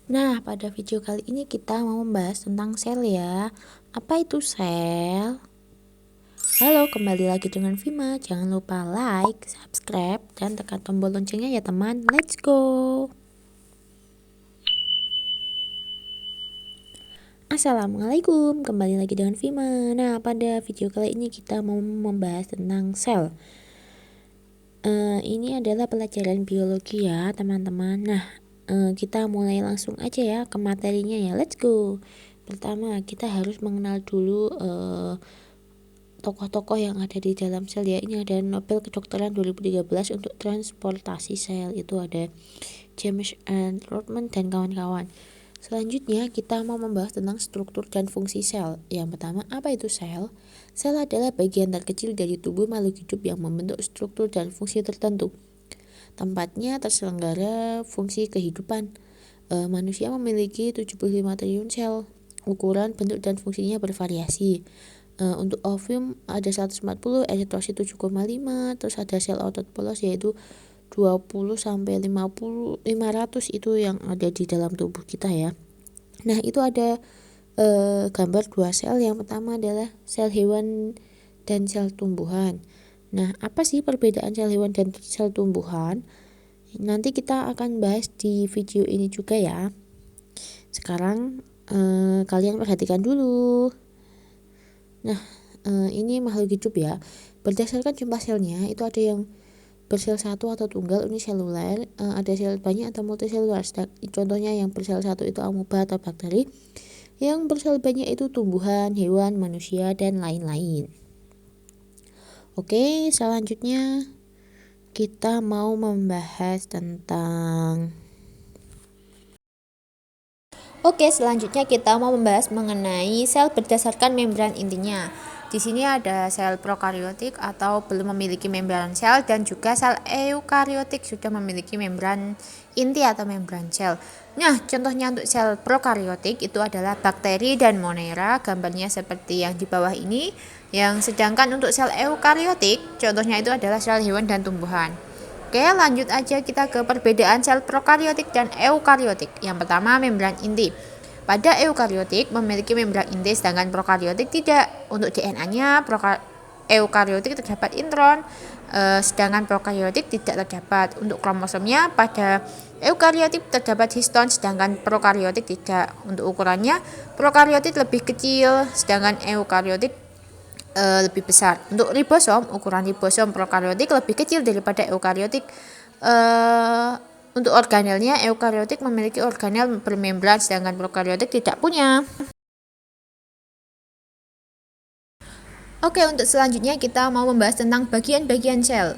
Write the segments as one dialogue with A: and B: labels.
A: Nah, pada video kali ini kita mau membahas tentang sel ya. Apa itu sel? Halo, kembali lagi dengan Vima. Jangan lupa like, subscribe, dan tekan tombol loncengnya ya teman. Let's go! Assalamualaikum, kembali lagi dengan Vima. Nah, pada video kali ini kita mau membahas tentang sel. Ini adalah pelajaran biologi ya teman-teman. Nah, kita mulai langsung aja ya ke materinya ya. Let's go! Pertama, kita harus mengenal dulu tokoh-tokoh yang ada di dalam sel ya. Ini ada Nobel Kedokteran 2013 untuk transportasi sel, itu ada James and Rodman dan kawan-kawan. Selanjutnya kita mau membahas tentang struktur dan fungsi sel. Yang pertama, apa itu sel? Sel adalah bagian terkecil dari tubuh makhluk hidup yang membentuk struktur dan fungsi tertentu. Tempatnya terselenggara fungsi kehidupan. Manusia memiliki 75 triliun sel. Ukuran, bentuk, dan fungsinya bervariasi. Untuk ovum ada 140, eritrosit 7,5, terus ada sel otot polos yaitu 20 sampai 500 itu yang ada di dalam tubuh kita ya. Nah, itu ada gambar dua sel. Yang pertama adalah sel hewan dan sel tumbuhan. Nah, apa sih perbedaan sel hewan dan sel tumbuhan? Nanti kita akan bahas di video ini juga ya. Sekarang kalian perhatikan dulu. Nah, ini makhluk hidup ya. Berdasarkan jumlah selnya, itu ada yang bersel satu atau tunggal uniseluler, ada sel banyak atau multiselular. Contohnya yang bersel satu itu amoeba atau bakteri, yang bersel banyak itu tumbuhan, hewan, manusia, dan lain-lain. Oke, selanjutnya kita mau membahas tentang selanjutnya kita mau membahas mengenai sel berdasarkan membran intinya. Di sini ada sel prokariotik atau belum memiliki membran sel, dan juga sel eukariotik sudah memiliki membran inti atau membran sel. Nah, contohnya untuk sel prokariotik itu adalah bakteri dan monera, gambarnya seperti yang di bawah ini. Yang sedangkan untuk sel eukariotik, contohnya itu adalah sel hewan dan tumbuhan. Oke, lanjut aja kita ke perbedaan sel prokariotik dan eukariotik. Yang pertama, membran inti. Pada eukariotik memiliki membran inti, sedangkan prokariotik tidak. Untuk DNA-nya, eukariotik terdapat intron, sedangkan prokariotik tidak terdapat. Untuk kromosomnya, pada eukariotik terdapat histon, sedangkan prokariotik tidak. Untuk ukurannya, prokariotik lebih kecil, sedangkan eukariotik lebih besar. Untuk ribosom, ukuran ribosom prokariotik lebih kecil daripada eukariotik. Untuk organelnya, eukariotik memiliki organel bermembran, sedangkan prokariotik tidak punya. Oke, untuk selanjutnya kita mau membahas tentang bagian-bagian sel.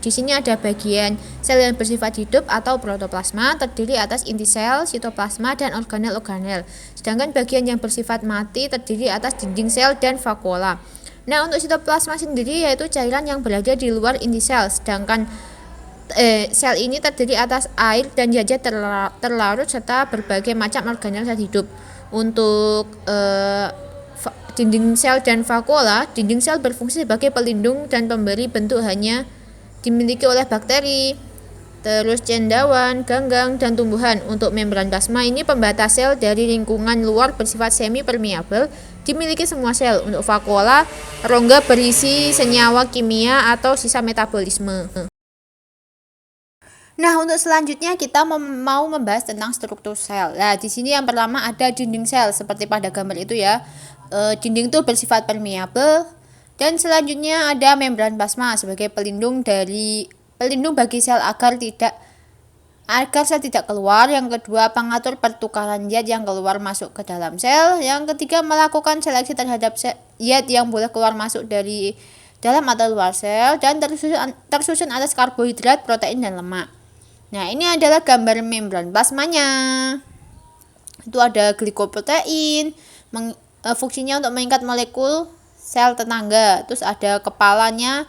A: Di sini ada bagian sel yang bersifat hidup atau protoplasma, terdiri atas inti sel, sitoplasma, dan organel-organel. Sedangkan bagian yang bersifat mati terdiri atas dinding sel dan vakuola. Nah, untuk sitoplasma sendiri yaitu cairan yang berada di luar inti sel, sedangkan sel ini terdiri atas air dan zat terlarut serta berbagai macam organel sel hidup. Untuk dinding sel dan vakuola, dinding sel berfungsi sebagai pelindung dan pemberi bentuk, hanya dimiliki oleh bakteri. Terus cendawan, ganggang, dan tumbuhan. Untuk membran plasma ini pembatas sel dari lingkungan luar bersifat semi permeabel, dimiliki semua sel. Untuk vakuola, rongga berisi senyawa kimia atau sisa metabolisme. Nah, untuk selanjutnya kita mau membahas tentang struktur sel. Nah, di sini yang pertama ada dinding sel seperti pada gambar itu ya. Dinding itu bersifat permeabel, dan selanjutnya ada membran plasma sebagai pelindung bagi sel agar sel tidak keluar. Yang kedua, pengatur pertukaran zat yang keluar masuk ke dalam sel. Yang ketiga, melakukan seleksi terhadap zat yang boleh keluar masuk dari dalam atau luar sel, dan tersusun atas karbohidrat, protein, dan lemak. Nah, ini adalah gambar membran plasmanya. Itu ada glikoprotein, fungsinya untuk mengikat molekul sel tetangga. Terus ada kepalanya,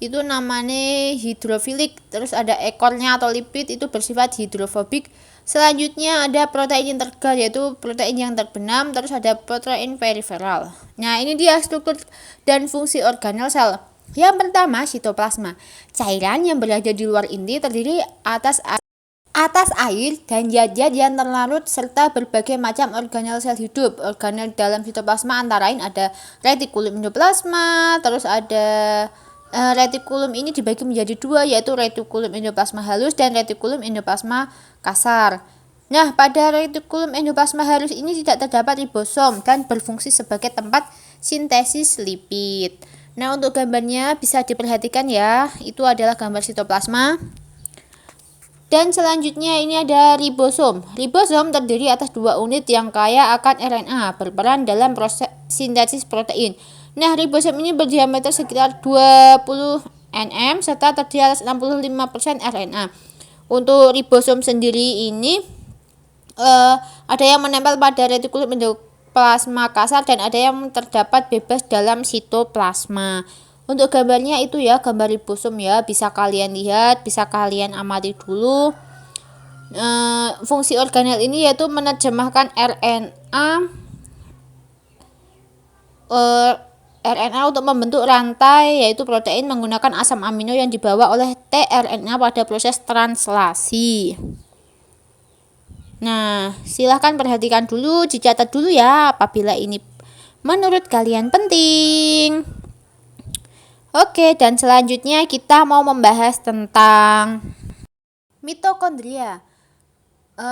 A: itu namanya hidrofilik. Terus ada ekornya atau lipid, itu bersifat hidrofobik. Selanjutnya ada protein integer, yaitu protein yang terbenam. Terus ada protein periferal. Nah, ini dia struktur dan fungsi organel sel. Yang pertama, sitoplasma. Cairan yang berada di luar inti terdiri atas
B: atas air dan zat-zat yang terlarut serta berbagai macam organel sel hidup. Organel dalam sitoplasma antara lain ada retikulum endoplasma, terus ada retikulum ini dibagi menjadi dua, yaitu retikulum endoplasma halus dan retikulum endoplasma kasar. Nah, pada retikulum endoplasma halus ini tidak terdapat ribosom dan berfungsi sebagai tempat sintesis lipid. Nah, untuk gambarnya bisa diperhatikan ya, itu adalah gambar sitoplasma. Dan selanjutnya ini ada ribosom. Ribosom terdiri atas 2 unit yang kaya akan RNA, berperan dalam proses sintesis protein. Nah, ribosom ini berdiameter sekitar 20 nm serta terdiri atas 65% RNA. Untuk ribosom sendiri ini ada yang menempel pada retikulum endoplasma kasar dan ada yang terdapat bebas dalam sitoplasma. Untuk gambarnya itu ya, gambar ribosom ya, bisa kalian lihat, bisa kalian amati dulu. Fungsi organel ini yaitu menerjemahkan RNA untuk membentuk rantai yaitu protein menggunakan asam amino yang dibawa oleh tRNA pada proses translasi. Nah, silahkan perhatikan dulu, dicatat dulu ya apabila ini menurut kalian penting. Oke, dan selanjutnya kita mau membahas tentang mitokondria.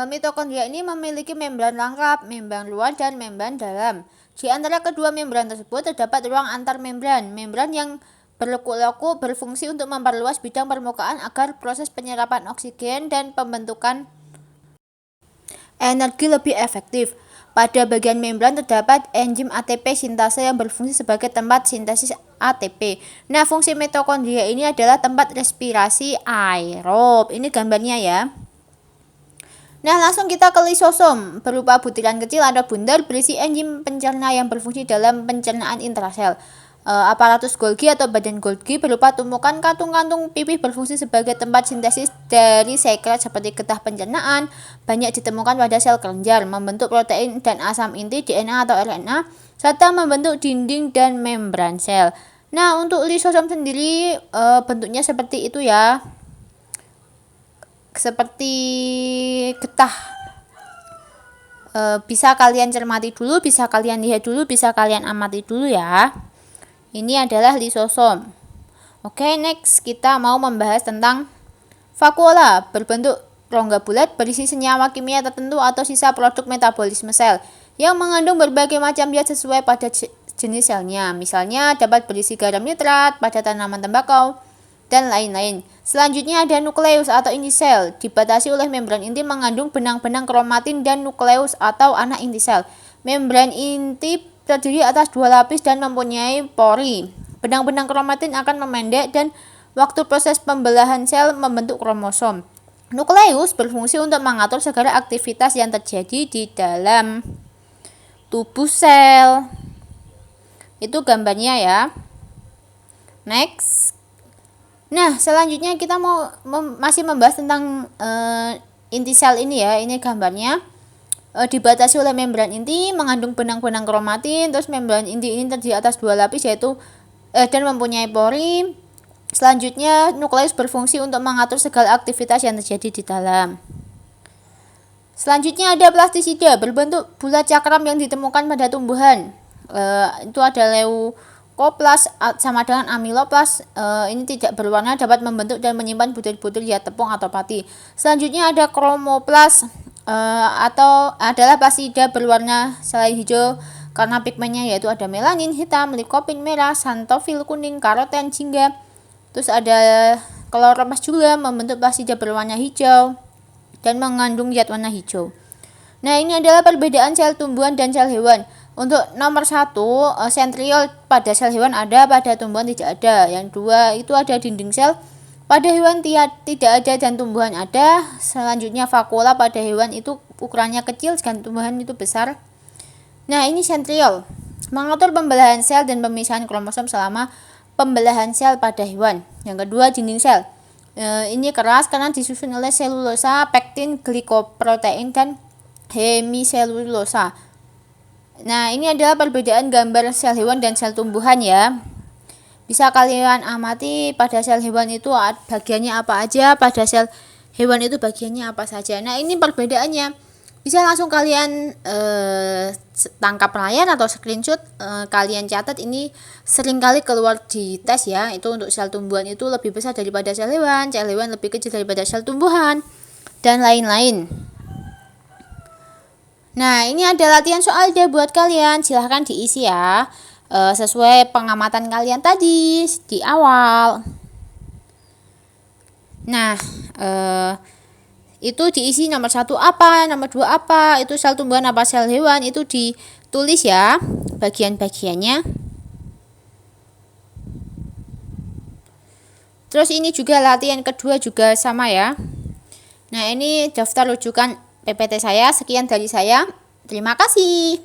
B: Mitokondria ini memiliki membran lengkap, membran luar dan membran dalam. Di antara kedua membran tersebut terdapat ruang antar membran. Membran yang berlekuk-lekuk berfungsi untuk memperluas bidang permukaan agar proses penyerapan oksigen dan pembentukan energi lebih efektif. Pada bagian membran terdapat enzim ATP sintase yang berfungsi sebagai tempat sintesis ATP. Nah, fungsi mitokondria ini adalah tempat respirasi aerob. Ini gambarnya ya. Nah, langsung kita ke lisosom, berupa butiran kecil atau bundar berisi enzim pencerna yang berfungsi dalam pencernaan intrasel. Aparatus Golgi atau badan Golgi berupa tumpukan kantung-kantung pipih berfungsi sebagai tempat sintesis dari sekret seperti getah pencernaan, banyak ditemukan pada sel kelenjar, membentuk protein dan asam inti DNA atau RNA, serta membentuk dinding dan membran sel. Nah, untuk lisosom sendiri bentuknya seperti itu ya, seperti getah. Bisa kalian cermati dulu, bisa kalian lihat dulu, bisa kalian amati dulu ya. Ini adalah lisosom. Oke, next kita mau membahas tentang vakuola, berbentuk rongga bulat berisi senyawa kimia tertentu atau sisa produk metabolisme sel yang mengandung berbagai macam zat sesuai pada jenis selnya. Misalnya dapat berisi garam nitrat pada tanaman tembakau dan lain-lain. Selanjutnya ada nukleus atau inti sel, dibatasi oleh membran inti mengandung benang-benang kromatin dan nukleus atau anak inti sel. Membran inti terdiri atas 2 lapis dan mempunyai pori. Benang-benang kromatin akan memendek dan waktu proses pembelahan sel membentuk kromosom. Nukleus berfungsi untuk mengatur segala aktivitas yang terjadi di dalam tubuh sel. Itu gambarnya ya. Next. Nah, selanjutnya kita masih membahas tentang inti sel ini ya. Ini gambarnya. Dibatasi oleh membran inti mengandung benang-benang kromatin, terus membran inti ini terdiri atas 2 lapis yaitu dan mempunyai pori. Selanjutnya nukleus berfungsi untuk mengatur segala aktivitas yang terjadi di dalam. Selanjutnya ada plastisida berbentuk bulat cakram yang ditemukan pada tumbuhan. Itu ada leukoplast sama dengan amiloplas. Ini tidak berwarna, dapat membentuk dan menyimpan butir-butir zat tepung atau pati. Selanjutnya ada kromoplas atau adalah plastisida berwarna selain hijau karena pigmennya yaitu ada melanin hitam, likopin merah, xanthofil kuning, karoten, jingga. Terus ada kloroplast juga membentuk plastisida berwarna hijau dan mengandung zat warna hijau. Nah, ini adalah perbedaan sel tumbuhan dan sel hewan. Untuk nomor 1, sentriol pada sel hewan ada, pada tumbuhan tidak ada. Yang 2 itu ada dinding sel. Pada hewan tidak ada dan tumbuhan ada. Selanjutnya vakuola pada hewan itu ukurannya kecil dan tumbuhan itu besar. Nah, ini sentriol mengatur pembelahan sel dan pemisahan kromosom selama pembelahan sel pada hewan. Yang kedua dinding sel. Ini keras karena disusun oleh selulosa, pektin, glikoprotein dan hemiselulosa. Nah, ini adalah perbedaan gambar sel hewan dan sel tumbuhan ya. Bisa kalian amati pada sel hewan itu bagiannya apa aja, pada sel hewan itu bagiannya apa saja. Nah, ini perbedaannya. Bisa langsung kalian tangkap layar atau screenshot, kalian catat. Ini seringkali keluar di tes ya. Itu untuk sel tumbuhan itu lebih besar daripada sel hewan lebih kecil daripada sel tumbuhan, dan lain-lain. Nah, ini ada latihan soal deh buat kalian. Silahkan diisi ya, sesuai pengamatan kalian tadi di awal. Nah, itu diisi nomor 1 apa, nomor 2 apa, itu sel tumbuhan apa sel hewan, itu ditulis ya bagian-bagiannya. Terus ini juga latihan kedua juga sama ya. Nah, ini daftar rujukan PPT saya. Sekian dari saya. Terima kasih.